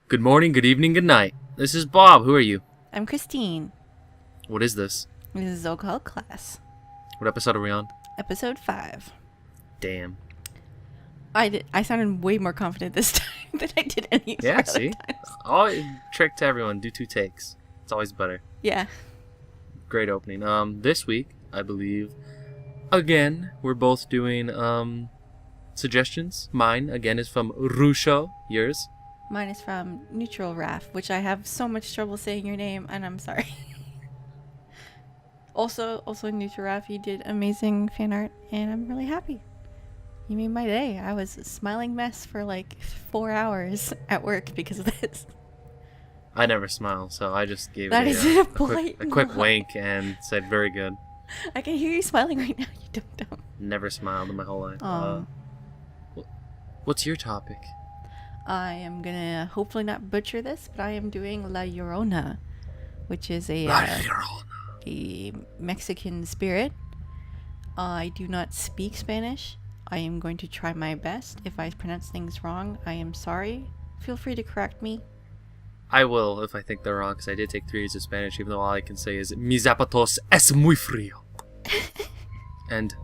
Good morning, good evening, good night. This is Bob. Who are you? I'm Christine. What is this? This is Occult Class. What episode are we on? Episode 5. Damn. I sounded way more confident this time than I did any Yeah, other see? times. Oh, trick to everyone. Do 2 takes. It's always better. Yeah. Great opening. This week, I believe, again, we're both doing, suggestions. Mine, again, is from Rusho. Yours? Mine is from Neutral Raf, which I have so much trouble saying your name, and I'm sorry. Also, Neutral Raf, you did amazing fan art, and I'm really happy. You made my day. I was a smiling mess for like 4 hours at work because of this. I never smile, so I just gave That it is a a blatant quick lie. wink and said, very good. I can hear you smiling right now, you dumb. Never smiled in my whole life. Oh. What's your topic? I am gonna hopefully not butcher this, but I am doing La Llorona, which is a Mexican spirit. I do not speak Spanish. I am going to try my best. If I pronounce things wrong, I am sorry. Feel free to correct me. I will if I think they're wrong, because I did take 3 years of Spanish, even though all I can say is Mi zapatos es muy frío. And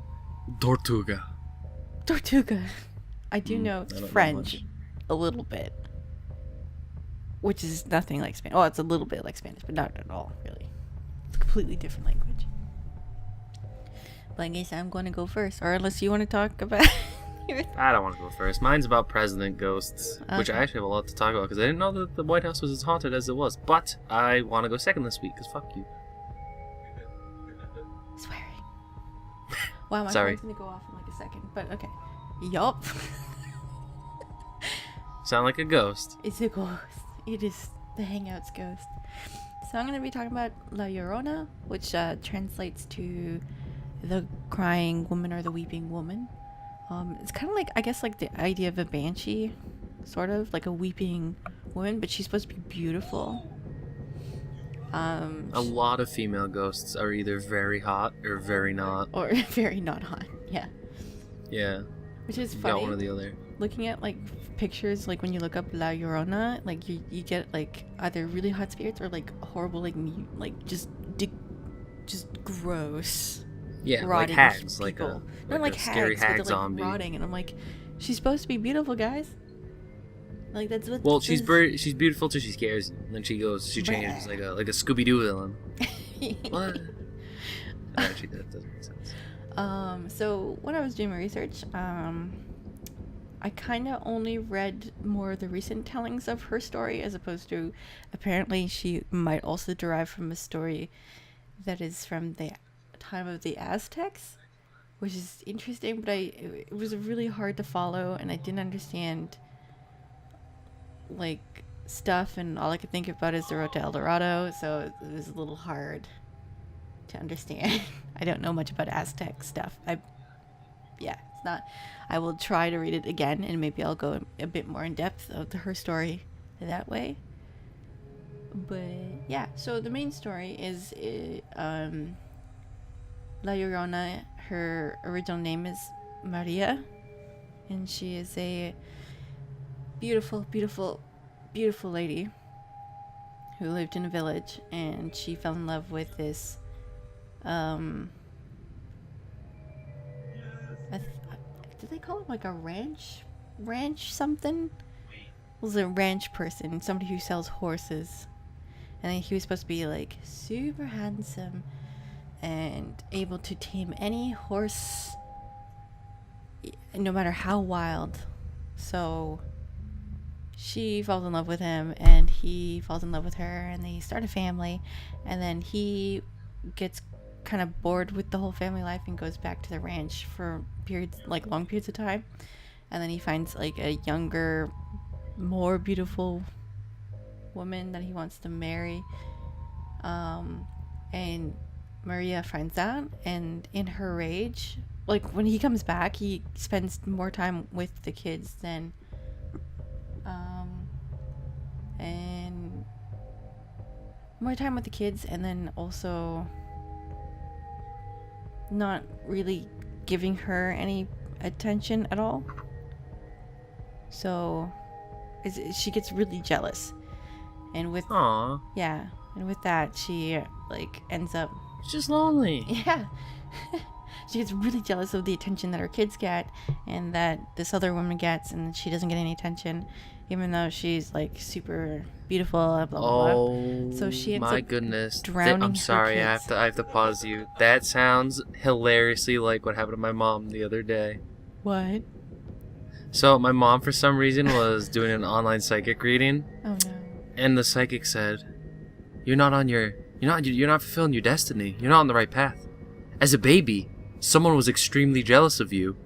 tortuga. Tortuga. I do know I don't know French much. a little bit, which is nothing like Spanish. Oh, it's a little bit like Spanish, but not at all, really. It's a completely different language. But I guess I'm going to go first, or unless you want to talk about your... I don't want to go first. Mine's about president ghosts, which I Okay. actually have a lot to talk about, because I didn't know that the White House was as haunted as it was. But I want to go second this week, because fuck you. Swearing. Wow, my Sorry. phone's going to go off in like a second, but okay. Yup. Sound like a ghost. It's a ghost. It is the Hangout's ghost. So I'm going to be talking about La Llorona, which translates to the crying woman or the weeping woman. It's kind of like, I guess, like the idea of a banshee, sort of like a weeping woman, but she's supposed to be beautiful. A lot of female ghosts are either very hot or very not. Or very not hot, yeah. Yeah. Which is You funny. got one or the other. Looking at like pictures, like when you look up La Llorona, like you get like either really hot spirits or like horrible, like just gross. Yeah, like Rotting hags, people. like Not like a scary hags, but hag they're, like, zombie. rotting, and I'm like, she's supposed to be beautiful, guys. Like that's what. Well, this she's is. she's beautiful till she scares you. And then she changes like a Scooby-Doo villain. What? Actually, that doesn't make sense. So when I was doing my research, I kind of only read more of the recent tellings of her story, as opposed to, apparently she might also derive from a story that is from the time of the Aztecs, which is interesting, but it was really hard to follow, and I didn't understand like stuff, and all I could think about is the road to El Dorado, so it was a little hard to understand. I don't know much about Aztec stuff. It's not. I will try to read it again, and maybe I'll go a bit more in depth of her story that way. But yeah, so the main story is La Llorona. Her original name is Maria, and she is a beautiful, beautiful, beautiful lady who lived in a village, and she fell in love with this did they call him like a ranch something? It was a ranch person, somebody who sells horses, and then he was supposed to be like super handsome and able to tame any horse, no matter how wild. So she falls in love with him, and he falls in love with her, and they start a family, and then he gets kind of bored with the whole family life and goes back to the ranch for long periods of time, and then he finds like a younger, more beautiful woman that he wants to marry, and Maria finds out, and in her rage, like when he comes back, he spends more time with the kids than and more time with the kids, and then also not really giving her any attention at all. So she gets really jealous, and with Aww. yeah, and with that she like ends up She's just lonely. yeah. She gets really jealous of the attention that her kids get and that this other woman gets, and she doesn't get any attention, even though she's like super beautiful. Blah blah blah. So she ends my up goodness. drowning I'm sorry, her I kids. have to pause you. That sounds hilariously like what happened to my mom the other day. What? So my mom, for some reason, was doing an online psychic reading, Oh no. and the psychic said, you're not fulfilling your destiny. You're not on the right path. As a baby, someone was extremely jealous of you,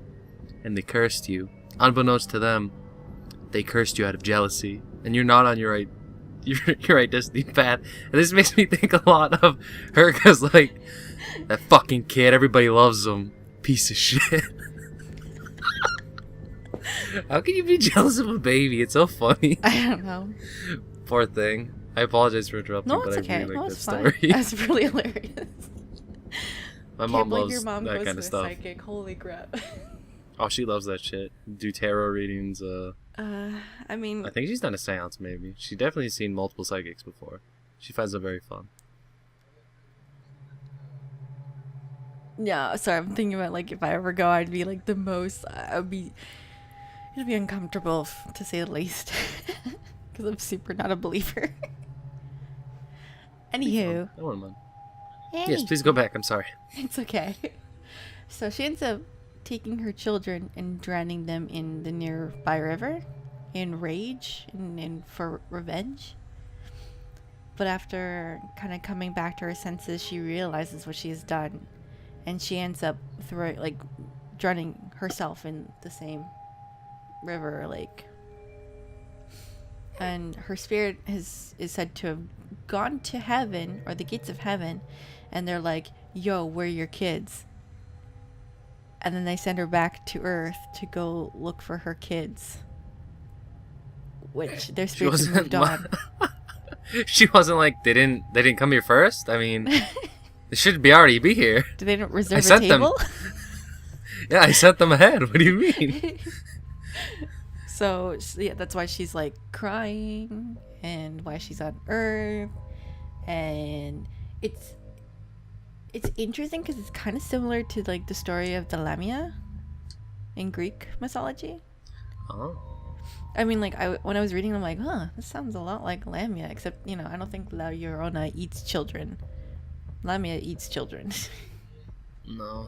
and they cursed you. Unbeknownst to them, they cursed you out of jealousy, and you're not on your right destiny path. And this makes me think a lot of her, because like, that fucking kid, everybody loves him. Piece of shit. How can you be jealous of a baby? It's so funny. I don't know. Poor thing. I apologize for interrupting, No, but it's I okay. really No, like it's that fine. story. That's really hilarious. My Can't mom believe loves your mom that goes kind to of a stuff. psychic. Holy crap. Oh, she loves that shit. Do tarot readings. I mean, I think she's done a seance, maybe. She definitely seen multiple psychics before. She finds them very fun. yeah. Sorry, I'm thinking about like if I ever go, I'd be like the most. It'd be uncomfortable to say the least, because I'm super not a believer. Anywho, I wouldn't mind. Yes, please go back. I'm sorry. It's okay. So she ends up taking her children and drowning them in the nearby river in rage and for revenge. But after kind of coming back to her senses, she realizes what she has done, and she ends up drowning herself in the same river or lake. And her spirit is said to have gone to heaven, or the gates of heaven, and they're like, yo, we're your kids. And then they send her back to Earth to go look for her kids, which their spirits have moved on. She wasn't like, they didn't come here first? I mean, they should already be here. Do they don't reserve I a sent them. table? Yeah, I sent them ahead. What do you mean? So yeah, that's why she's like crying, and why she's on Earth, and it's interesting because it's kind of similar to like the story of the Lamia in Greek mythology. Oh. I mean, like when I was reading, I'm like, huh, this sounds a lot like Lamia, except I don't think La Llorona eats children. Lamia eats children. No,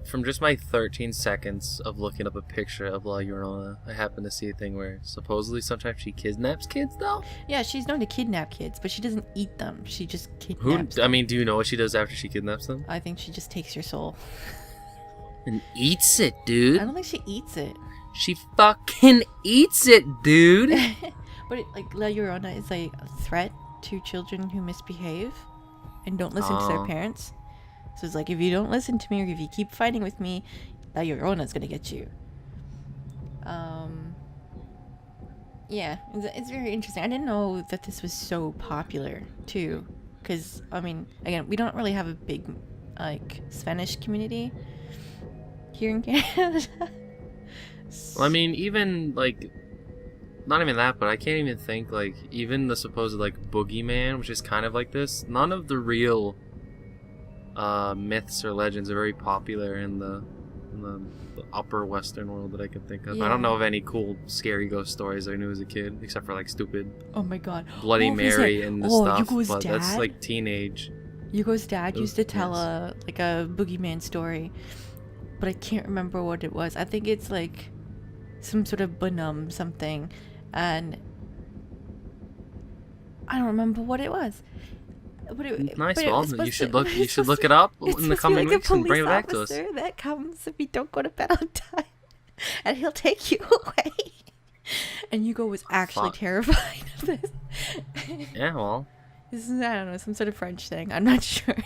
from just my 13 seconds of looking up a picture of La Llorona, I happened to see a thing where supposedly sometimes she kidnaps kids, though? Yeah, she's known to kidnap kids, but she doesn't eat them. She just kidnaps them. I mean, do you know what she does after she kidnaps them? I think she just takes your soul. And eats it, I dude. don't think she eats it. She fucking eats it, dude. But like La Llorona is like a threat to children who misbehave and don't listen to their parents. So it's like, if you don't listen to me, or if you keep fighting with me, La Llorona's gonna get you. Yeah, it's very interesting. I didn't know that this was so popular too, because I mean, again, we don't really have a big like Spanish community here in Canada. Well, I mean, even like, not even that, but I can't even think like even the supposed like boogeyman, which is kind of like this. None of the real myths or legends are very popular in the upper Western world that I can think of. Yeah. I don't know of any cool scary ghost stories I knew as a kid, except for like stupid Oh my god, Bloody What was Mary it? and the Oh, stuff. Yugo's But that's dad? like teenage. Yugo's dad Those- used to tell yes. a boogeyman story, but I can't remember what it was. I think it's like some sort of bunum something, and I don't remember what it was. But Nice, but it well, was you supposed should to- look. it's You should supposed look to- it up it's in the supposed to be coming like a weeks and bring it police back to us. officer that comes if you don't go to bed on time, and he'll take you away. And Yugo was actually Fuck. terrified of this. Yeah, well, This is, I don't know, some sort of French thing. I'm not sure.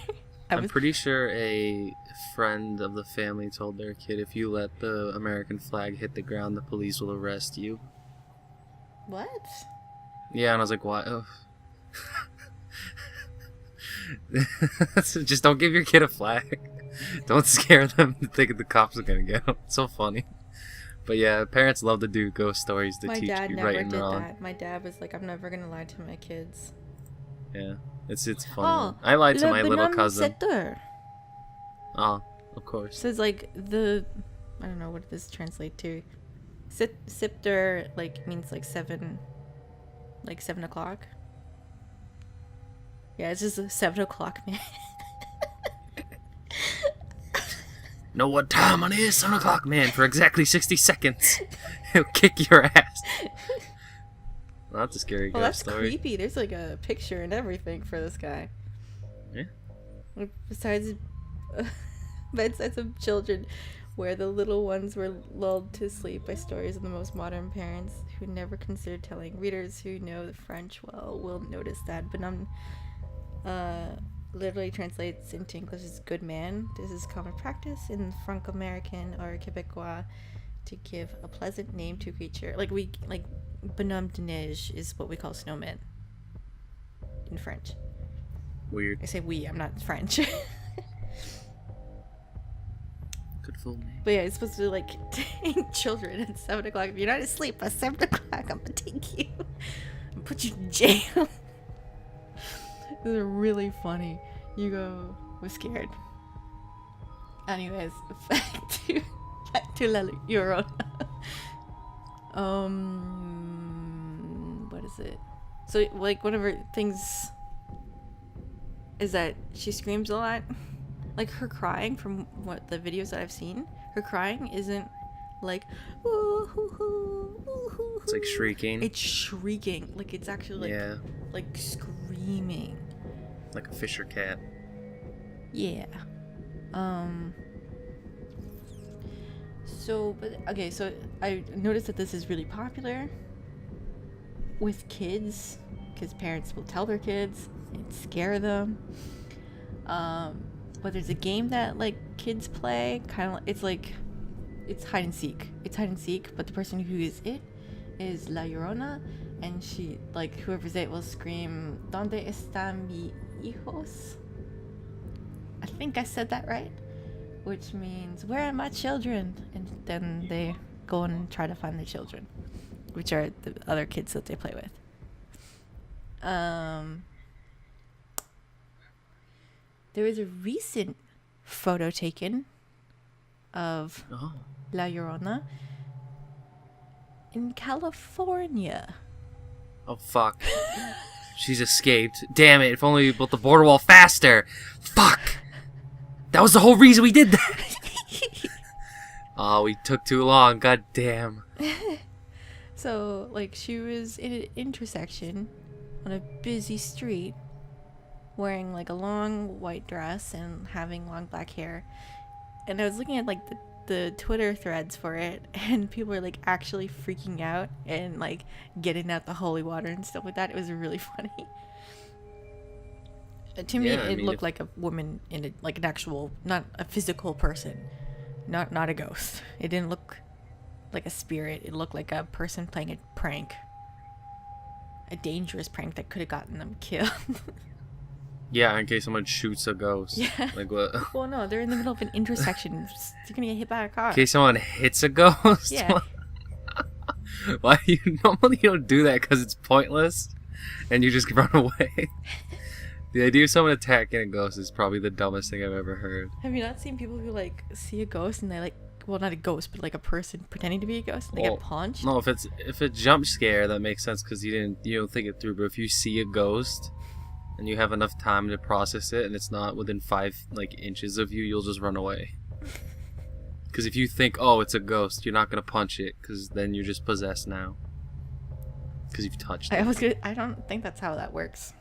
I'm pretty sure a friend of the family told their kid, if you let the American flag hit the ground, the police will arrest you. What? Yeah, and I was like, why? Oh. Just don't give your kid a flag. Don't scare them thinking the cops are gonna get them. It's so funny. But yeah, parents love to do ghost stories to My teach dad you never right and did wrong. that. My dad was like, I'm never gonna lie to my kids. Yeah, it's funny. Oh, I lied to le my little bonhomme cousin. 7 heures. Oh, of course. So it's like I don't know what this translate to. Sipter like means like 7 o'clock. Yeah, it's just a 7 o'clock, man. Know what time it is? 7 o'clock, man. For exactly 60 seconds, he'll kick your ass. Well, that's a scary Well, ghost that's story. creepy. There's like a picture and everything for this guy. Yeah. Besides bedsides of children where the little ones were lulled to sleep by stories of the most modern parents who never considered telling. Readers who know the French well will notice that bonhomme literally translates into English as good man. This is common practice in Franco-American or Quebecois to give a pleasant name to a creature. Like bonhomme de neige is what we call snowman in French. Weird. I say we, I'm not French. Good full name. But yeah, it's supposed to like take children at 7 o'clock. If you're not asleep by 7 o'clock, I'm gonna take you and put you in jail. This is really funny. Hugo was scared. Anyways, back to La Llorona. What is it? So like one of her things is that she screams a lot. Like her crying, from what the videos that I've seen, her crying isn't like ooh, hoo, hoo, ooh, hoo, It's like shrieking. It's shrieking. Like it's actually like screaming. Like a Fisher cat. Yeah. So I noticed that this is really popular with kids because parents will tell their kids and scare them. But there's a game that like kids play, kind of it's hide and seek. It's hide and seek, but the person who is La Llorona, and she, like, whoever's it will scream, "Donde están mis hijos?" I think I said that right, which means, "Where are my children?" And then they go and try to find their children, which are the other kids that they play with. There was a recent photo taken of La Llorona in California. Oh, fuck. She's escaped. Damn it, if only we built the border wall faster. Fuck! That was the whole reason we did that! Oh, we took too long. God damn. So, like, she was in an intersection on a busy street wearing, like, a long white dress and having long black hair. And I was looking at, like, the Twitter threads for it, and people were, like, actually freaking out and, like, getting out the holy water and stuff like that. It was really funny. To me, it looked like a woman in like an actual, not a physical person, not a ghost. It didn't look like a spirit. It looked like a person playing a prank, a dangerous prank that could have gotten them killed. Yeah, in case someone shoots a ghost. Yeah. Like what? Well, no, they're in the middle of an intersection. You're gonna get hit by a car. In case someone hits a ghost? Yeah. Why you normally don't do that because it's pointless and you just run away. The idea of someone attacking a ghost is probably the dumbest thing I've ever heard. Have you not seen people who like see a ghost and they like, well, not a ghost, but like a person pretending to be a ghost and they get punched? No, if it's jump scare, that makes sense because you don't think it through. But if you see a ghost and you have enough time to process it and it's not within 5 like inches of you, you'll just run away. Because if you think, oh, it's a ghost, you're not gonna punch it because then you're just possessed now. Because you've touched it. I don't think that's how that works.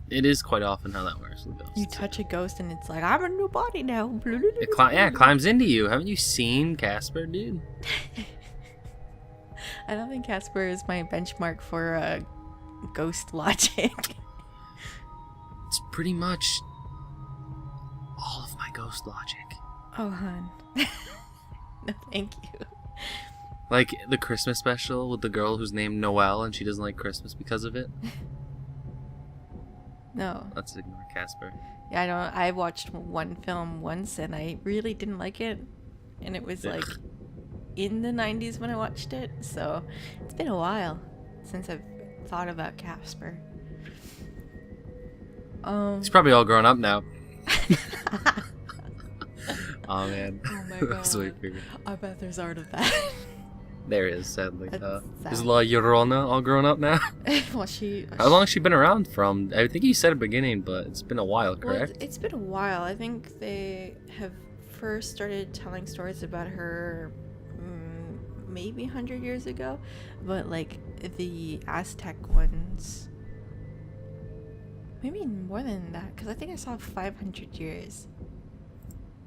It is quite often how that works with ghosts. You touch a ghost and it's like, I'm a new body now. It climbs into you. Haven't you seen Casper, dude? I don't think Casper is my benchmark for ghost logic. It's pretty much all of my ghost logic. Oh, hon. No, thank you. Like the Christmas special with the girl who's named Noelle and she doesn't like Christmas because of it. No. Let's ignore Casper. Yeah, I watched one film once and I really didn't like it. And it was like in the 90s when I watched it, so it's been a while since I've thought about Casper. He's probably all grown up now. Oh man. Oh my god. Sweet figure. I bet there's art of that. There is, sadly. That's Is sad. La Llorona all grown up now? Well, How long has she been around from? I think you said at the beginning, but it's been a while, correct? Well, it's been a while. I think they have first started telling stories about her maybe 100 years ago, but like the Aztec ones, maybe more than that, because I think I saw 500 years.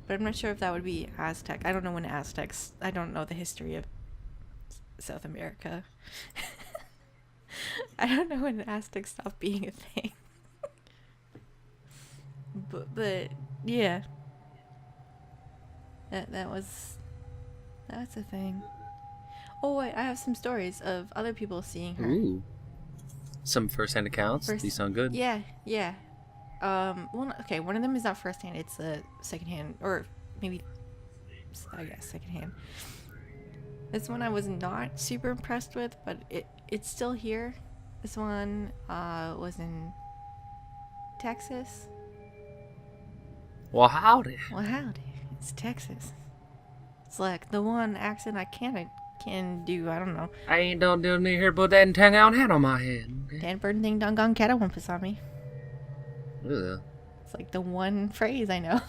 But I'm not sure if that would be Aztec. I don't know when Aztecs. I don't know the history of South America. I don't know when Aztecs stopped being a thing. but yeah, that's a thing. Oh wait, I have some stories of other people seeing her. Ooh. Some first-hand accounts. These sound good. Yeah. Okay, one of them is not first-hand. It's a second-hand, or maybe, I guess, second-hand. This one I was not super impressed with, but it's still here. This one was in Texas. Well, howdy. Well, howdy. It's Texas. It's like the one accent I can do. I don't know. I ain't don't do me here, but that tongue out hat on my head. Dan Burton ding dong gong catawampus on me. Ugh. It's like the one phrase I know.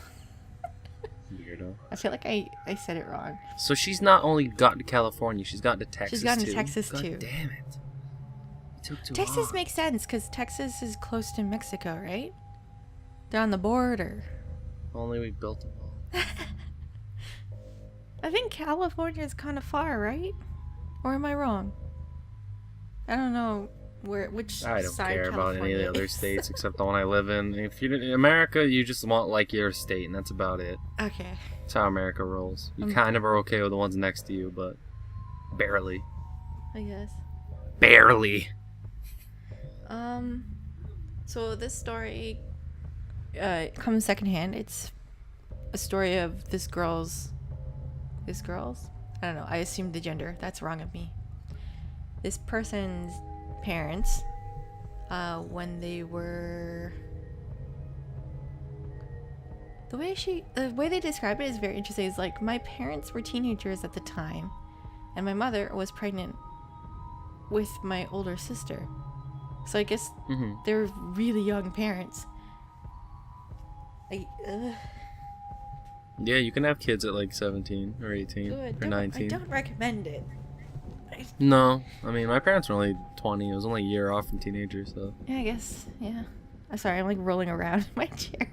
Weirdo. I feel like I said it wrong. So she's not only gotten to California, she's gotten to Texas She's gotten too. to Texas God too. Damn it. It took too Texas long. makes sense because Texas is close to Mexico, right? They're on the border. Only we built a wall. I think California is kind of far, right? Or am I wrong? I don't know which I don't side care about any of the California other is. states except the one I live in. If you in America, you just want like your state, and that's about it. Okay. That's how America rolls. You kind of are okay with the ones next to you, but barely. I guess. Barely. So this story comes secondhand. It's a story of this girl's? I don't know. I assumed the gender. That's wrong of me. This person's parents, when they were... The way they describe it is very interesting. It's like, my parents were teenagers at the time, and my mother was pregnant with my older sister. So I guess they were really young parents. Yeah, you can have kids at like 17 or 18 or 19. I don't recommend it. No, I mean, my parents were only 20. It was only a year off from teenagers, so. Yeah, I guess. Yeah. I'm sorry, I'm like rolling around in my chair.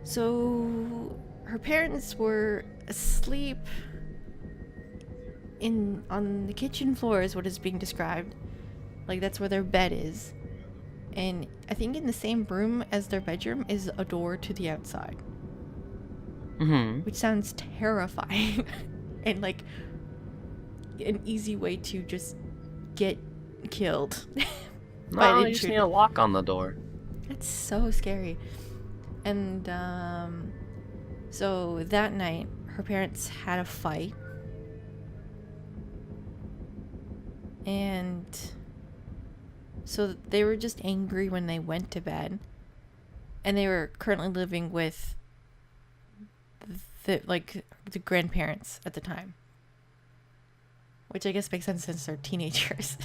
So her parents were asleep on the kitchen floor is what is being described. Like that's where their bed is. And I think in the same room as their bedroom is a door to the outside. Which sounds terrifying. And like an easy way to just get killed. No, you just need a lock on the door. That's so scary. And so that night her parents had a fight. And so they were just angry when they went to bed. And they were currently living with the grandparents at the time. Which I guess makes sense since they're teenagers.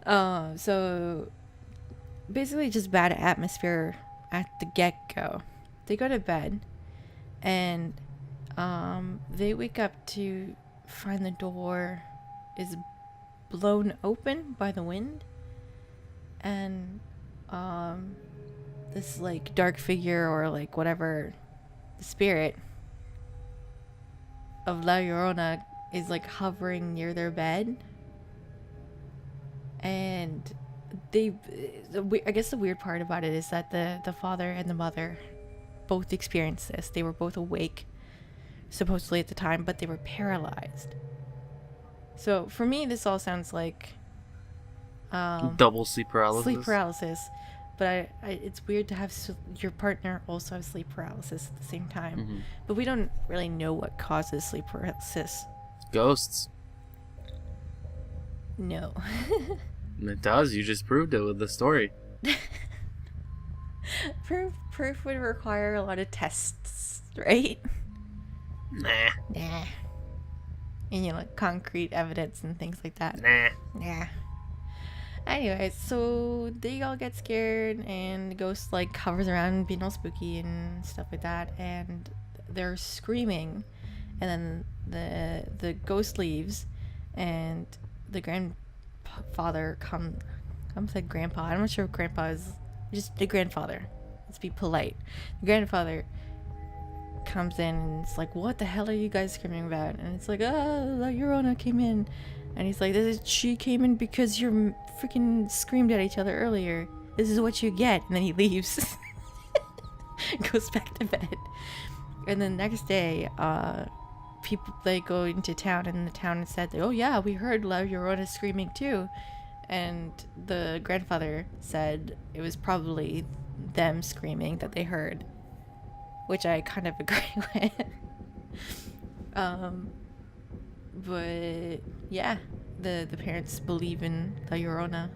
So basically just bad atmosphere at the get-go. They go to bed and they wake up to find the door is blown open by the wind, and this like dark figure or like whatever, the spirit of La Llorona is like hovering near their bed. And I guess the weird part about it is that the father and the mother both experienced this. They were both awake supposedly at the time, but they were paralyzed. So for me, this all sounds like double sleep paralysis. Sleep paralysis. but it's weird to have your partner also have sleep paralysis at the same time. Mm-hmm. But we don't really know what causes sleep paralysis. Ghosts. No. It does. You just proved it with the story. Proof would require a lot of tests, right? Nah. And like concrete evidence and things like that. Nah. Anyway, so they all get scared, and the ghost like hovers around being all spooky and stuff like that, and they're screaming, and then the ghost leaves, and the grandfather said grandpa. I'm not sure if grandpa is just the grandfather. Let's be polite. The grandfather comes in and it's like, what the hell are you guys screaming about? And it's like, Llorona came in. And he's like, she came in because you freaking screamed at each other earlier. This is what you get. And then he leaves. Goes back to bed. And then the next day, people, they go into town, and the town said, oh yeah, we heard La Llorona screaming too. And the grandfather said it was probably them screaming that they heard, which I kind of agree with. But yeah, the parents believe in La Llorona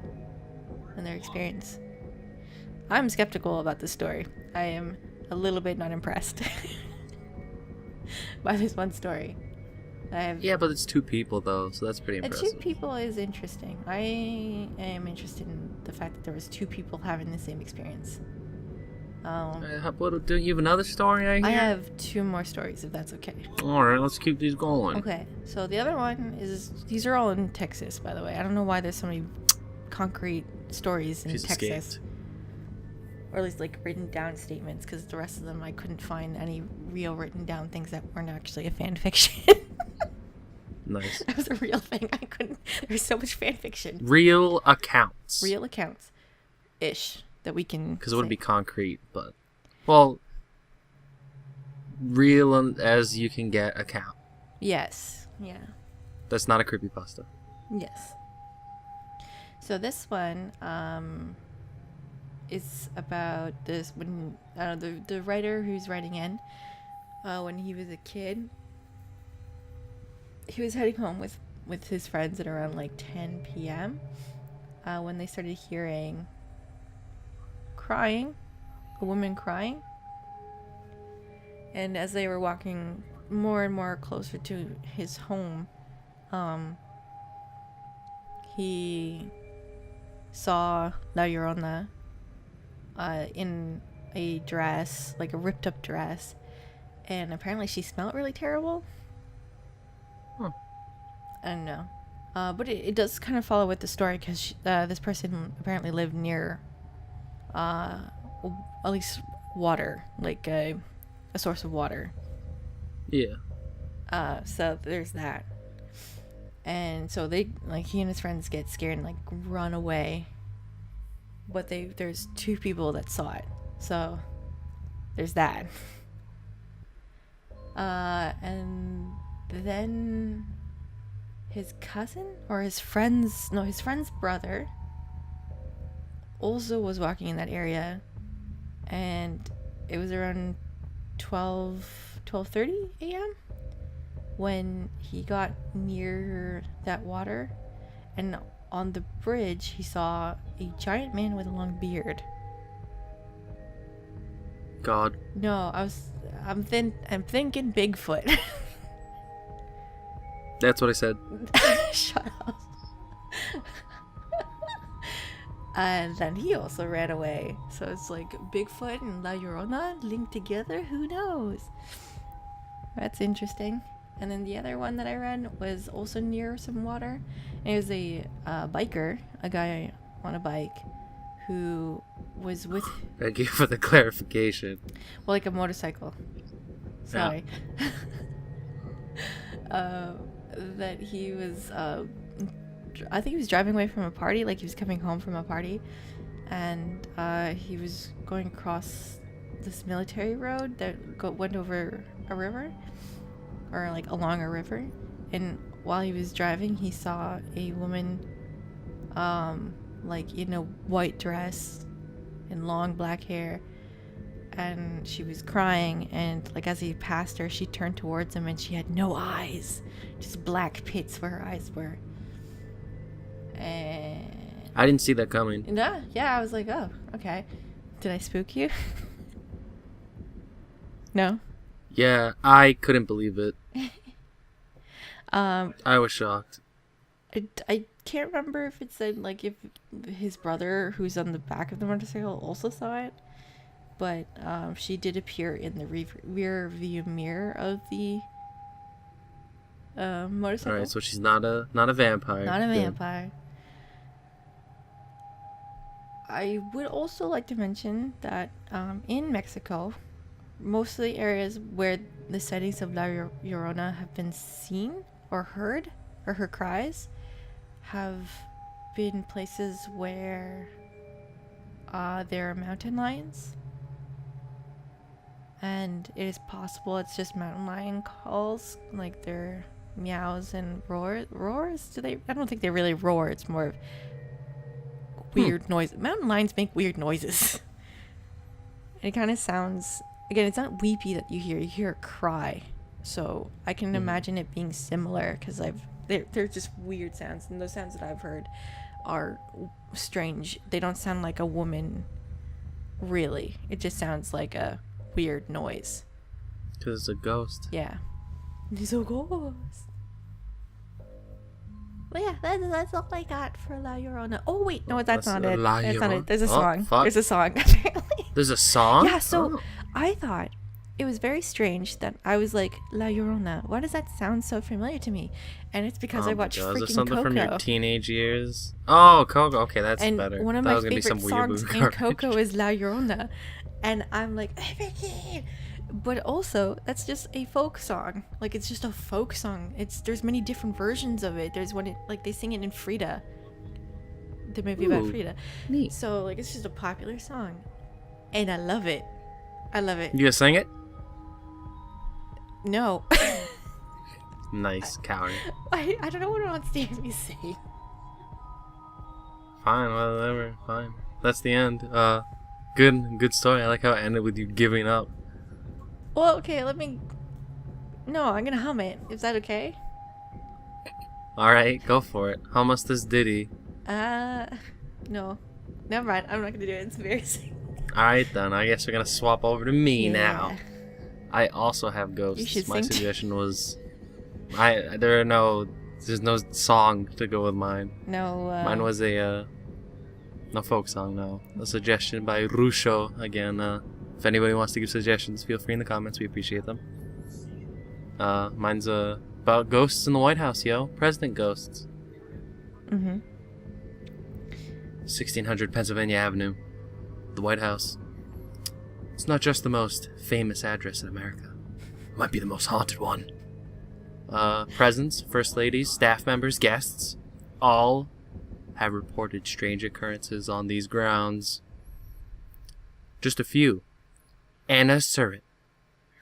and their experience. I'm skeptical about this story. I am a little bit not impressed by this one story. Yeah, but it's 2 people though, so that's pretty impressive. 2 people is interesting. I am interested in the fact that there was 2 people having the same experience. Do you have another story I hear? I have 2 more stories, if that's okay. Alright, let's keep these going. Okay, so the other one is, these are all in Texas, by the way. I don't know why there's so many concrete stories in She's Texas. escaped. Or at least like written down statements, because the rest of them I couldn't find any real written down things that weren't actually a fan fiction. Nice. That was a real thing. There's so much fan fiction. Real accounts. Real accounts. Ish. That we can. Because it wouldn't be concrete, but. Well. Real as you can get account. Yes. Yeah. That's not a creepypasta. Yes. So this one is about this when the writer who's writing in when he was a kid, he was heading home with his friends at around like 10 p.m. When they started hearing a woman crying, and as they were walking more and more closer to his home, he saw La Llorona in a dress, like a ripped up dress, and apparently she smelled really terrible. Huh. I don't know. But it does kind of follow with the story, because this person apparently lived near at least water, like a source of water. Yeah. So there's that. And so he and his friends get scared and like run away. But there's 2 people that saw it. So there's that. And then his cousin or his friend's brother also was walking in that area, and it was around 12:30 a.m. when he got near that water, and on the bridge he saw a giant man with a long beard. God. No, I'm thinking Bigfoot. That's what I said. Shut up. And then he also ran away. So it's like Bigfoot and La Llorona linked together. Who knows? That's interesting. And then the other one that I read was also near some water. And it was a biker, a guy on a bike, who was with... Thank you for the clarification. Well, like a motorcycle. Sorry. Yeah. That he was... I think he was driving away from a party, like he was coming home from a party, and he was going across this military road that went over a river, or like along a river, and while he was driving he saw a woman like in a white dress and long black hair. And she was crying, and like as he passed her, she turned towards him and she had no eyes. Just black pits where her eyes were. And I didn't see that coming. yeah, I was like, oh, okay. Did I spook you? No? Yeah, I couldn't believe it. I I was shocked. can't remember if it said like if his brother who's on the back of the motorcycle also saw it, but she did appear in the rear view mirror of the motorcycle. All right, so she's not a vampire. Not a Good. vampire. I would also like to mention that in Mexico, most of the areas where the sightings of La Llorona have been seen or heard, or her cries, have been places where there are mountain lions. And it is possible it's just mountain lion calls, like their meows and roars. Do they? I don't think they really roar. It's more of weird noise. Mountain lions make weird noises. It kind of sounds, again, it's not weepy that you hear a cry. So I can imagine it being similar, because they're just weird sounds, and those sounds that I've heard are strange. They don't sound like a woman, really. It just sounds like a weird noise. Because it's a ghost. Yeah. It's a ghost. Well, yeah, that's all I got for La Llorona. Oh, wait, no, that's not it. La That's not Llorona. it. There's a Oh, song. fuck. There's a song, apparently. There's a song? Yeah, so Oh. I thought it was very strange that I was like, La Llorona, why does that sound so familiar to me? And it's because Oh I my watched God, is freaking this something Coco. from your teenage years? Oh, Coco. Okay, that's And better. one of That my was gonna be favorite some weird songs movie in garbage. Coco is La Llorona. And I'm like, but also, that's just a folk song. Like, it's just a folk song. There's many different versions of it. There's one, like, they sing it in Frida. The movie about Ooh, Frida. neat. So, like, it's just a popular song. And I love it. I love it. You gonna sing it? No. Nice, coward. I don't know what I want to hear me sing. Fine, whatever. Fine. That's the end. Good story. I like how it ended with you giving up. Well, okay, No, I'm gonna hum it. Is that okay? Alright, go for it. Hum us this ditty. No. Never mind. I'm not gonna do it. It's embarrassing. Alright then, I guess we're gonna swap over to me Yeah. now. I also have You ghosts. should My sing. suggestion was there's no song to go with mine. No, Mine was a no folk song, no. A suggestion by Rusho. Again, if anybody wants to give suggestions, feel free in the comments. We appreciate them. Mine's about ghosts in the White House, yo. President ghosts. 1600 Pennsylvania Avenue. The White House. It's not just the most famous address in America. It might be the most haunted one. Presidents, first ladies, staff members, guests, all have reported strange occurrences on these grounds. Just a few. Anna Surratt.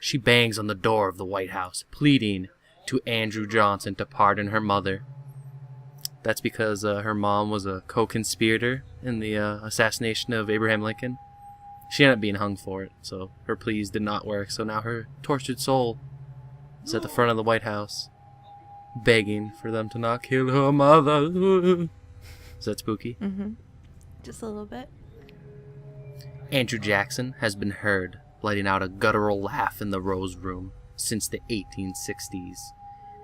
She bangs on the door of the White House, pleading to Andrew Johnson to pardon her mother. That's because her mom was a co-conspirator in the assassination of Abraham Lincoln. She ended up being hung for it, so her pleas did not work. So now her tortured soul is at the front of the White House, begging for them to not kill her mother. Is that spooky? Just a little bit. Andrew Jackson has been heard letting out a guttural laugh in the Rose Room since the 1860s,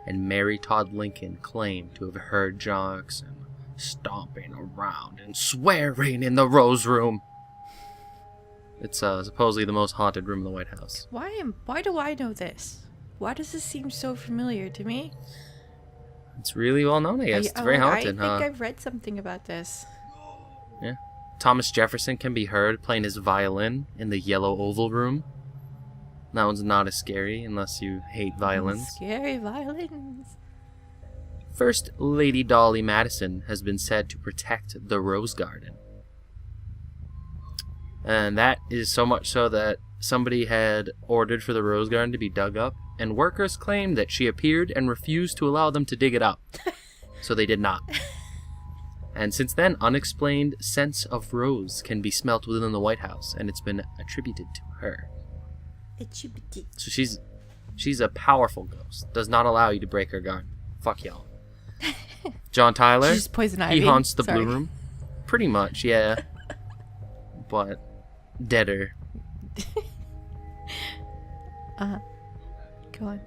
and Mary Todd Lincoln claimed to have heard Jackson stomping around and swearing in the Rose Room. It's supposedly the most haunted room in the White House. Why do I know this? Why does this seem so familiar to me? It's really well known, I guess. It's very haunted, I think I've read something about this. Yeah. Thomas Jefferson can be heard playing his violin in the Yellow Oval Room. That one's not as scary unless you hate violins. Scary violins. First Lady Dolly Madison has been said to protect the Rose Garden. And that is so much so that somebody had ordered for the Rose Garden to be dug up, and workers claimed that she appeared and refused to allow them to dig it up. So they did not. And since then, unexplained scents of rose can be smelt within the White House, and it's been attributed to her. So she's a powerful ghost. Does not allow you to break her guard. Fuck y'all. John Tyler. She's poison ivy. He haunts the Blue Room. Pretty much, yeah. But deader. Go on.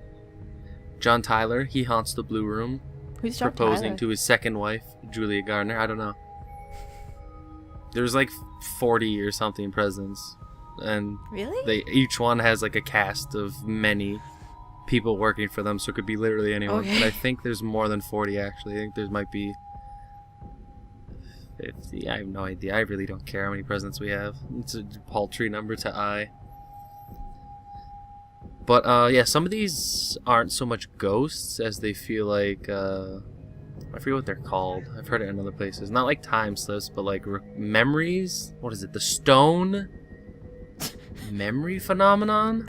John Tyler, he haunts the Blue Room. Who's John proposing Tyler? to his second wife, Julia Gardner. I don't know. There's like 40 or something presidents. And really? Each one has like a cast of many people working for them, so it could be literally anyone. Okay. But I think there's more than 40 actually. I think there might be 50. I have no idea. I really don't care how many presidents we have. It's a paltry number to I. But yeah, some of these aren't so much ghosts as they feel like I forget what they're called. I've heard it in other places. Not like time slips, but like memories. What is it? The stone memory phenomenon?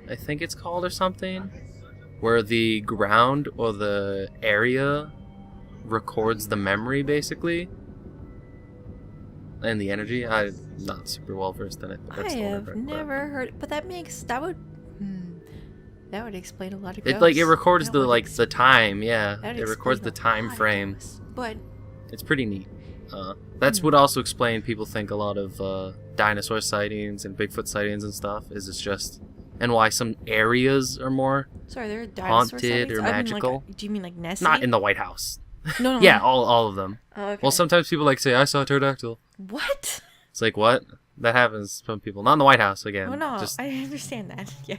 I think it's called, or something, where the ground or the area records the memory basically and the energy. I'm not super well versed in it. But that's I the word have for it. never heard, but that would explain a lot of ghosts. It like it records That the would like the time. Yeah, That it records the explains a time lot of frame. ghosts. But It's pretty neat. That's what also explain people think a lot of dinosaur sightings and Bigfoot sightings and stuff is it's just, and why some areas are more sorry, there are dinosaur haunted sightings? or I mean, magical. like, do you mean like Nessie? Not in the White House. No. Yeah, all of them. Oh, okay. Well, sometimes people like say I saw a pterodactyl. What? It's like what? That happens to some people. Not in the White House again. Oh no, Just, I understand that. Yeah.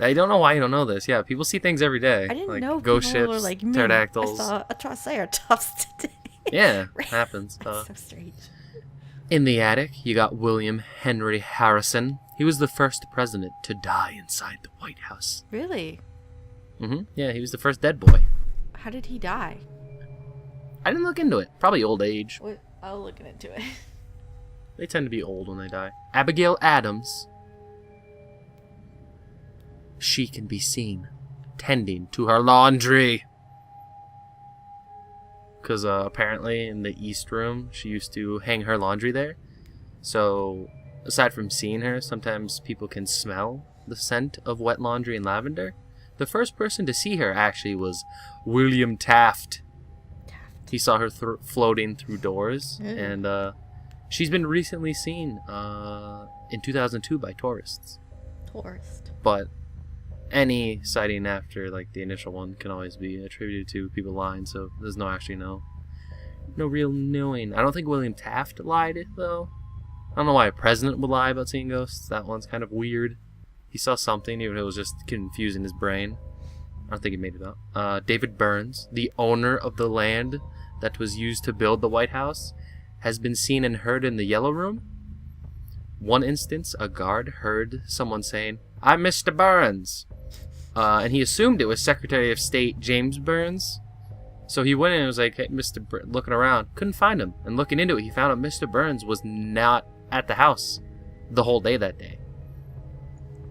I don't know why you don't know this. Yeah, people see things every day. I didn't like know ghost people were ships, like, "Man, pterodactyls. I saw a triceratops today." Yeah, happens. That's so strange. In the attic, you got William Henry Harrison. He was the first president to die inside the White House. Really? Yeah, he was the first dead boy. How did he die? I didn't look into it. Probably old age. Wait, I'll look into it. They tend to be old when they die. Abigail Adams. She can be seen tending to her laundry. Because apparently in the East Room, she used to hang her laundry there. So, aside from seeing her, sometimes people can smell the scent of wet laundry and lavender. The first person to see her actually was William Taft. He saw her floating through doors, and she's been recently seen in 2002 by tourists. But any sighting after like the initial one can always be attributed to people lying, so there's no real knowing. I don't think William Taft lied though. I don't know why a president would lie about seeing ghosts. That one's kind of weird. He saw something, even if it was just confusing his brain. I don't think he made it up. David Burns, the owner of the land that was used to build the White House, has been seen and heard in the Yellow Room. One instance, a guard heard someone saying, "I'm Mr. Burns." And he assumed it was Secretary of State James Burns. So he went in and was like, "Hey, Mr. Burns," looking around. Couldn't find him. And looking into it, he found out Mr. Burns was not at the house the whole day that day.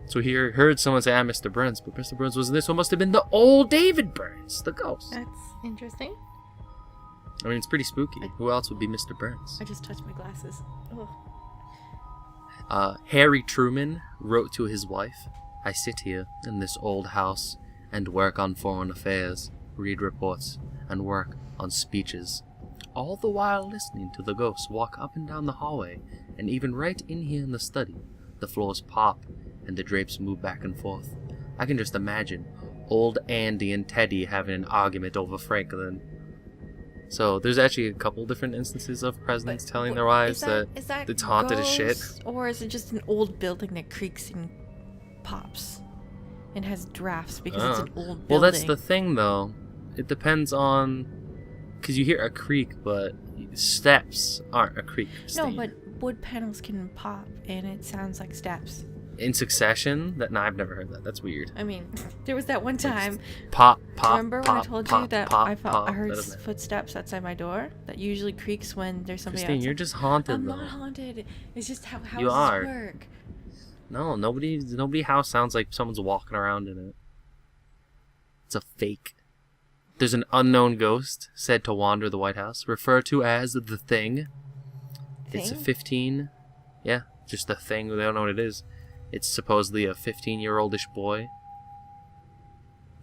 So he heard someone say, "I'm Mr. Burns," but Mr. Burns wasn't there, so it must have been the old David Burns, the ghost. That's interesting. I mean, it's pretty spooky. Who else would be Mr. Burns? I just touched my glasses. Harry Truman wrote to his wife, "I sit here in this old house and work on foreign affairs, read reports, and work on speeches, all the while listening to the ghosts walk up and down the hallway, and even right in here in the study, the floors pop and the drapes move back and forth. I can just imagine old Andy and Teddy having an argument over Franklin." So there's actually a couple different instances of presidents telling their wives that it's haunted as shit. Or is it just an old building that creaks and pops and has drafts because it's an old building? Well, that's the thing, though. It depends on... Because you hear a creak, but steps aren't a creak. No, but wood panels can pop, and it sounds like steps. In succession? No, I've never heard that. That's weird. I mean, there was that one time. Pop, pop, remember pop, when I told pop, you that pop, I heard footsteps outside my door? That usually creaks when there's somebody Christine, outside. you're just haunted, I'm though. not haunted. It's just how houses You are. work. No, nobody house sounds like someone's walking around in it. It's a fake. There's an unknown ghost said to wander the White House, referred to as the Thing. It's a 15... Yeah, just the Thing. They don't know what it is. It's supposedly a 15-year-oldish boy.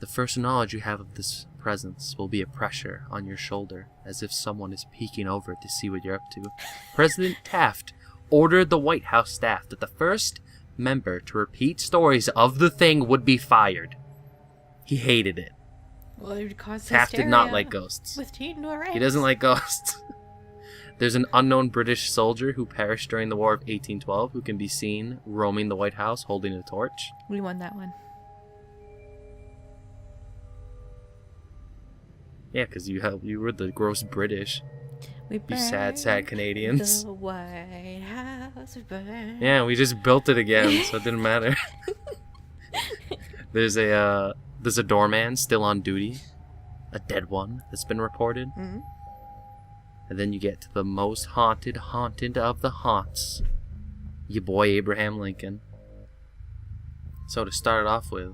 The first knowledge you have of this presence will be a pressure on your shoulder, as if someone is peeking over to see what you're up to. President Taft ordered the White House staff that the first member to repeat stories of the Thing would be fired. He hated it. Well, it would cause Taft did not like ghosts. With teen Norax. He doesn't like ghosts. There's an unknown British soldier who perished during the War of 1812 who can be seen roaming the White House holding a torch. We won that one. Yeah, because you were the gross British. We You sad Canadians. The White House burned. Yeah, we just built it again, so it didn't matter. There's a doorman still on duty, a dead one that's been reported. Mm-hmm. And then you get to the most haunted of the haunts, your boy Abraham Lincoln. So to start it off with,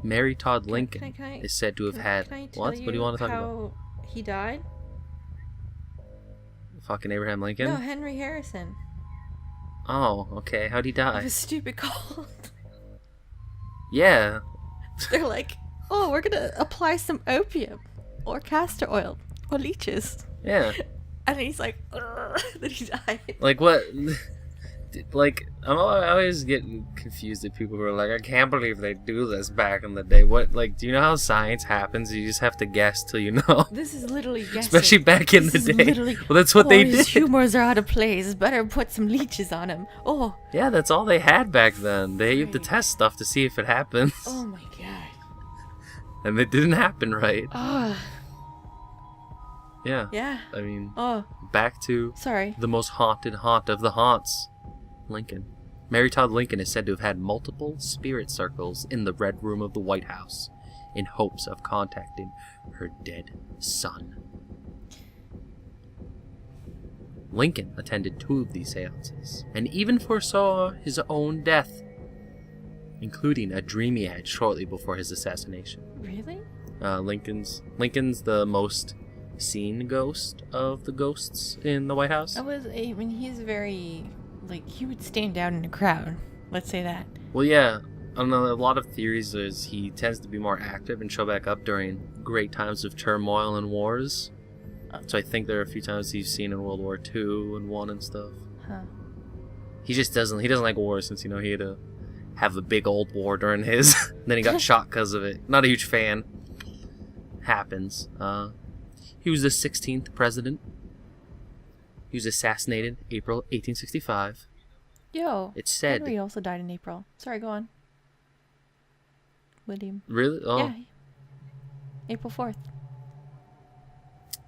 Mary Todd Lincoln is said to have had... What? What do you want to talk about? He died? Fucking Abraham Lincoln? No, Henry Harrison. Oh, okay. How'd he die? It was stupid cold. Yeah. They're like, oh, we're gonna apply some opium or castor oil or leeches. Yeah. And he's like, then he died. Like what? Like I always get confused at people who are like, I can't believe they do this back in the day. What? Like, do you know how science happens? You just have to guess till you know. This is literally guessing. Especially back in the day. Well, that's what they did. His humors are out of place. Better put some leeches on him. Oh. Yeah, that's all they had back then. They had to test stuff to see if it happens. Oh my god. And it didn't happen right. Oh. Yeah. Yeah. I mean, back to the most haunted haunt of the haunts, Lincoln. Mary Todd Lincoln is said to have had multiple spirit circles in the Red Room of the White House in hopes of contacting her dead son. Lincoln attended 2 of these seances and even foresaw his own death, including a dream he had shortly before his assassination. Really? Lincoln's the most seen ghost of the ghosts in the White House. He's very, like, he would stand out in a crowd. Let's say that. Well, yeah. I don't know, a lot of theories is he tends to be more active and show back up during great times of turmoil and wars. So I think there are a few times he's seen in World War II and 1 and stuff. Huh. He doesn't like war since, he had to have the big old war during his. Then he got shot because of it. Not a huge fan. Happens. He was the 16th president. He was assassinated April 1865. Yo, it's said Henry also died in April. Sorry, go on. William. Really? Oh. Yeah. April 4th.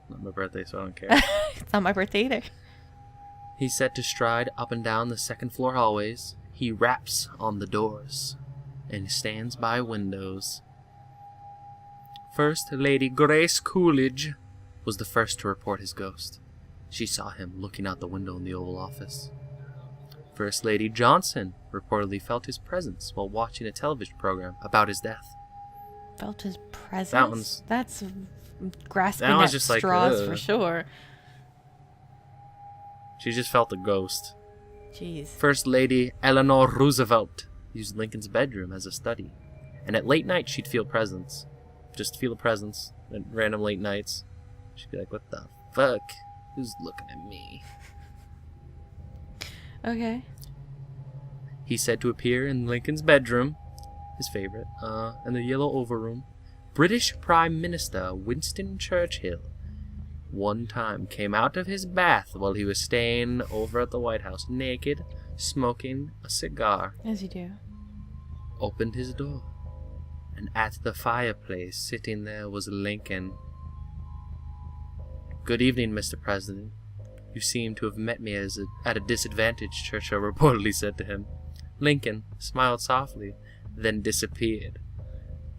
Not my birthday, so I don't care. It's not my birthday either. He's set to stride up and down the second floor hallways. He raps on the doors and stands by windows. First Lady Grace Coolidge was the first to report his ghost. She saw him looking out the window in the Oval Office. First Lady Johnson reportedly felt his presence while watching a television program about his death. Felt his presence? That's grasping at just straws for sure. She just felt a ghost. Jeez. First Lady Eleanor Roosevelt used Lincoln's bedroom as a study. And at late night, she'd feel presence. Just feel a presence at random late nights. She'd be like, what the fuck? Who's looking at me? Okay. He's said to appear in Lincoln's bedroom, his favorite, in the Yellow Oval Room. British Prime Minister Winston Churchill one time came out of his bath while he was staying over at the White House, naked, smoking a cigar. As you do. Opened his door, and at the fireplace, sitting there, was Lincoln. Good evening, Mr. President. You seem to have met me at a disadvantage, Churchill reportedly said to him. Lincoln smiled softly, then disappeared.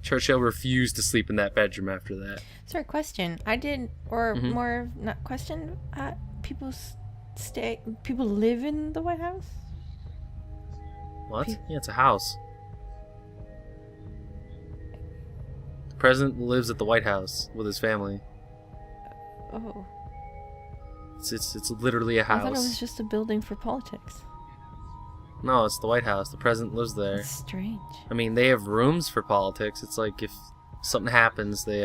Churchill refused to sleep in that bedroom after that. Sorry, question. More, not question. People live in the White House? What? Yeah, it's a house. President lives at the White House with his family. Oh. It's literally a house. I thought it was just a building for politics. No, it's the White House. The president lives there. That's strange. I mean, they have rooms for politics. It's like if something happens, they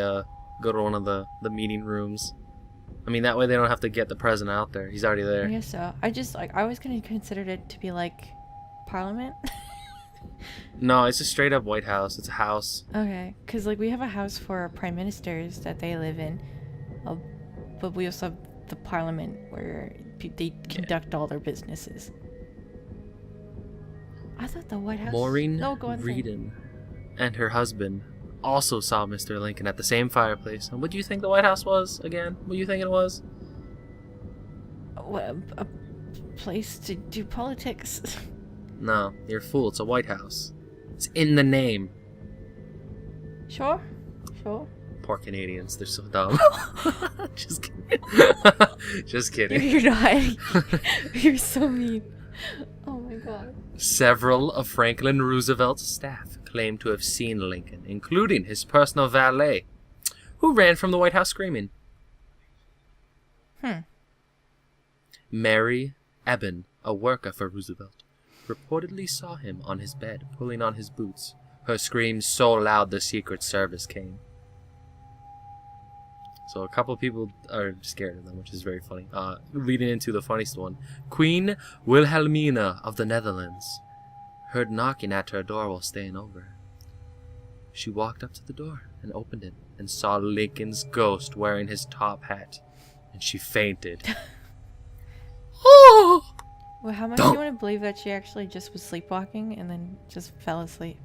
go to one of the meeting rooms. I mean, that way they don't have to get the president out there. He's already there. I guess so. I always kind of considered it to be like Parliament. No, it's a straight up White House. It's a house. Okay, because like we have a house for prime ministers that they live in, but we also have the Parliament where they conduct all their businesses. I thought the White House. Maureen No, go on. Reedon and her husband also saw Mr. Lincoln at the same fireplace. And what do you think the White House was again? What do you think it was? What, a place to do politics. No, you're a fool. It's a White House. It's in the name. Sure. Poor Canadians. They're so dumb. Just kidding. Just kidding. You're not. You're so mean. Oh my god. Several of Franklin Roosevelt's staff claimed to have seen Lincoln, including his personal valet, who ran from the White House screaming. Mary Eben, a worker for Roosevelt, reportedly saw him on his bed pulling on his boots, her screams so loud the Secret Service came. So a couple of people are scared of them, which is very funny. Leading into the funniest one. Queen Wilhelmina of the Netherlands heard knocking at her door while staying over. She walked up to the door and opened it and saw Lincoln's ghost wearing his top hat, and she fainted. Oh! Well, how much do you want to believe that she actually just was sleepwalking and then just fell asleep?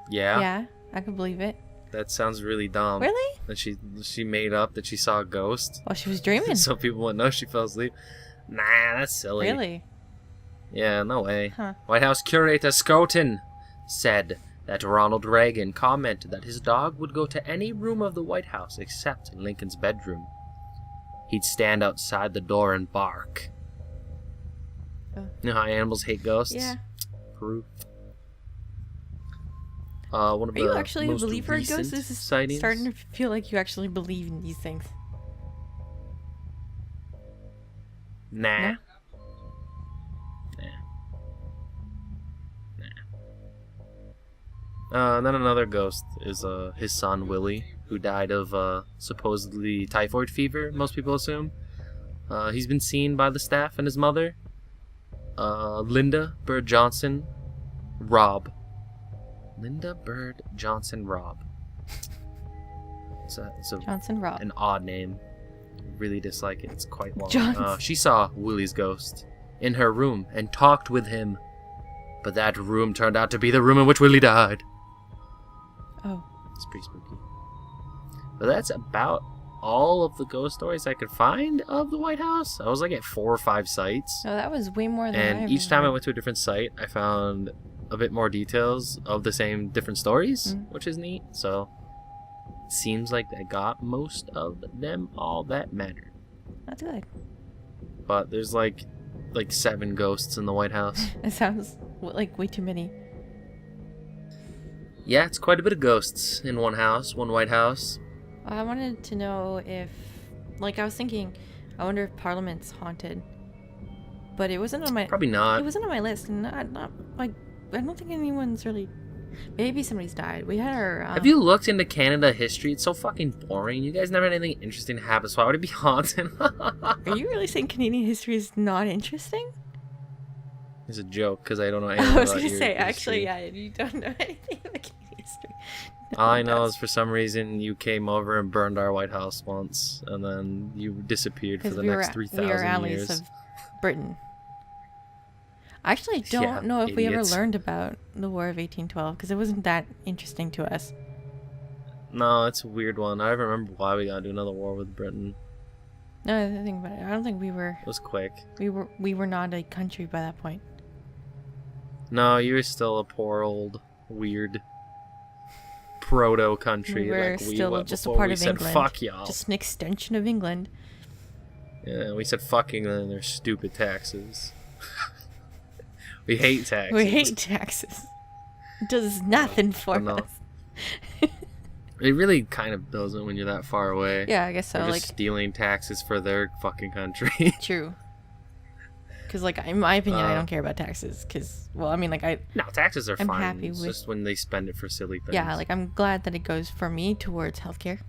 Yeah. Yeah, I could believe it. That sounds really dumb. Really? That she made up that she saw a ghost. Well, she was dreaming. So people wouldn't know she fell asleep. Nah, that's silly. Really? Yeah, no way. Huh. White House curator Scoten said that Ronald Reagan commented that his dog would go to any room of the White House except Lincoln's bedroom. He'd stand outside the door and bark. Oh. You know how animals hate ghosts? Yeah. Proof. One of Are you the actually a most believer in recent ghosts? This is sightings. starting to feel like you actually believe in these things. Nah. No? Then another ghost is his son Willie, who died of supposedly typhoid fever, most people assume. He's been seen by the staff and his mother, Linda Bird Johnson Robb. Linda Bird Johnson Robb. It's Johnson Robb. an odd name. Really dislike it. It's quite long. Johnson. She saw Willie's ghost in her room and talked with him, but that room turned out to be the room in which Willie died. Oh. It's pretty spooky. But that's about all of the ghost stories I could find of the White House. I was like at 4 or 5 sites. No, that was way more than I And each time I remember. went to a different site, I found a bit more details of the same different stories, which is neat. So it seems like I got most of them all that mattered. That's good. But there's like 7 ghosts in the White House. It sounds like way too many. Yeah, it's quite a bit of ghosts in one house, one White House. I wanted to know if, like, I was thinking, I wonder if Parliament's haunted. But it wasn't on my. Probably not. It wasn't on my list, and not like I don't think anyone's really. Maybe somebody's died. We had our. Have you looked into Canada history? It's so fucking boring. You guys never had anything interesting happen, so why would it be haunted? Are you really saying Canadian history is not interesting? It's a joke, because I don't know anything I was about gonna your say, history. actually, yeah, you don't know anything about Canadian history. All I know is for some reason you came over and burned our White House once, and then you disappeared for the next 3,000 we are allies years. of Britain. I actually don't know if we ever idiots. learned about the War of 1812 because it wasn't that interesting to us. No, it's a weird one. I don't remember why we got into another war with Britain. No, I think about it. I don't think we were. It was quick. We were not a country by that point. No, you were still a poor old weird proto country. We were like still were just a before part we of said, England. Fuck y'all. Just an extension of England. Yeah, we said fuck England and their stupid taxes. We hate taxes. We hate taxes. does nothing for no. us. It really kind of doesn't when you're that far away. Yeah, I guess so. They're Like just stealing taxes for their fucking country. true. Because like in my opinion, I don't care about taxes. Because well, I mean, like No, taxes are I'm fine. happy It's with- just when they spend it for silly things. yeah, like I'm glad that it goes for me towards healthcare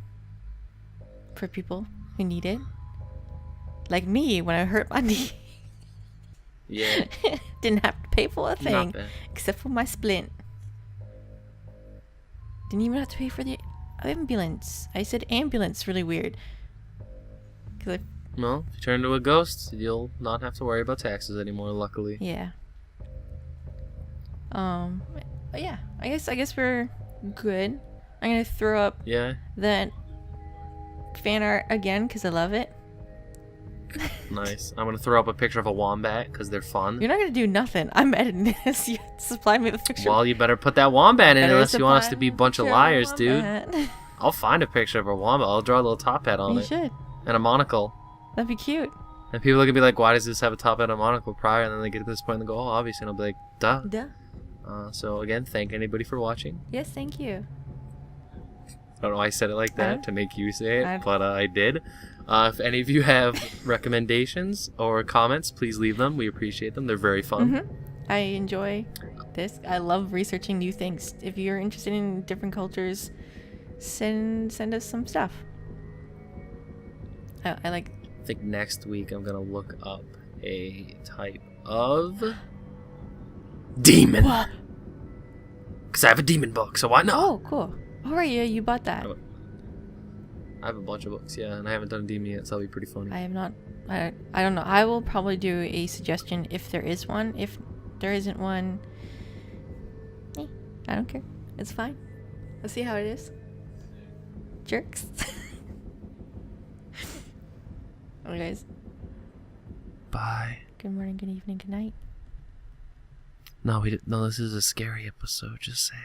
for people who need it. Like me when I hurt my knee. Yeah. Didn't have to pay for a thing bad. except for my splint. Didn't even have to pay for the ambulance. I said ambulance really weird. Cause Well, if you turn into a ghost, you'll not have to worry about taxes anymore, luckily. yeah. But yeah, I guess we're good. I'm gonna throw up Yeah, that fan art again because I love it. nice. I'm gonna throw up a picture of a wombat because they're fun. You're not gonna do nothing. I'm editing this. You supply me the picture. Well, you better put that wombat in Better unless you want us supply to be a bunch of picture liars, of dude. wombat. I'll find a picture of a wombat. I'll draw a little top hat on You it should. and a monocle. That'd be cute. And people are gonna be like, "Why does this have a top hat and a monocle prior?" And then they get to this point and they go, "Oh, obviously." And I'll be like, "Duh." Duh. So again, thank anybody for watching. Yes, thank you. I don't know why I said it like that to make you say it, I- but I did. If any of you have recommendations or comments, please leave them. We appreciate them. They're very fun. I enjoy this. I love researching new things. If you're interested in different cultures, send us some stuff. I like. I think next week I'm gonna look up a type of demon. What? Because I have a demon book, so why not? Oh, cool. All right, yeah, you bought that. I have a bunch of books, yeah, and I haven't done a demon yet, so that'll be pretty funny. I have not. I don't know. I will probably do a suggestion if there is one. If there isn't one, I don't care. It's fine. Let's see how it is. Jerks. Alright, guys. Bye. Good morning, good evening, good night. No, we didn't. No, this is a scary episode. Just saying.